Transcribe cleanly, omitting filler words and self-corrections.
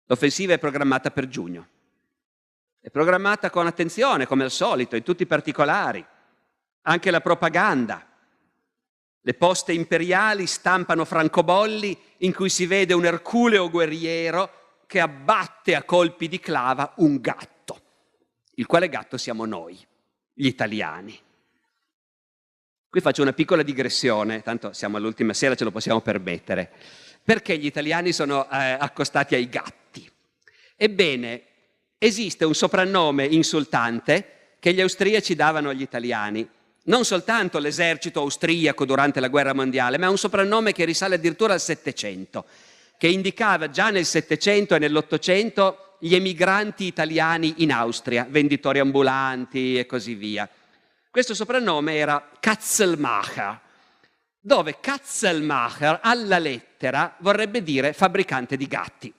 L'offensiva è programmata per giugno. È programmata con attenzione, come al solito, in tutti i particolari. Anche la propaganda. Le poste imperiali stampano francobolli in cui si vede un erculeo guerriero che abbatte a colpi di clava un gatto, il quale gatto siamo noi, gli italiani. Qui faccio una piccola digressione, tanto siamo all'ultima sera, ce lo possiamo permettere. Perché gli italiani sono accostati ai gatti? Ebbene, esiste un soprannome insultante che gli austriaci davano agli italiani. Non soltanto l'esercito austriaco durante la guerra mondiale, ma un soprannome che risale addirittura al Settecento, che indicava già nel Settecento e nell'Ottocento gli emigranti italiani in Austria, venditori ambulanti e così via. Questo soprannome era Katzelmacher, dove Katzelmacher alla lettera vorrebbe dire fabbricante di gatti.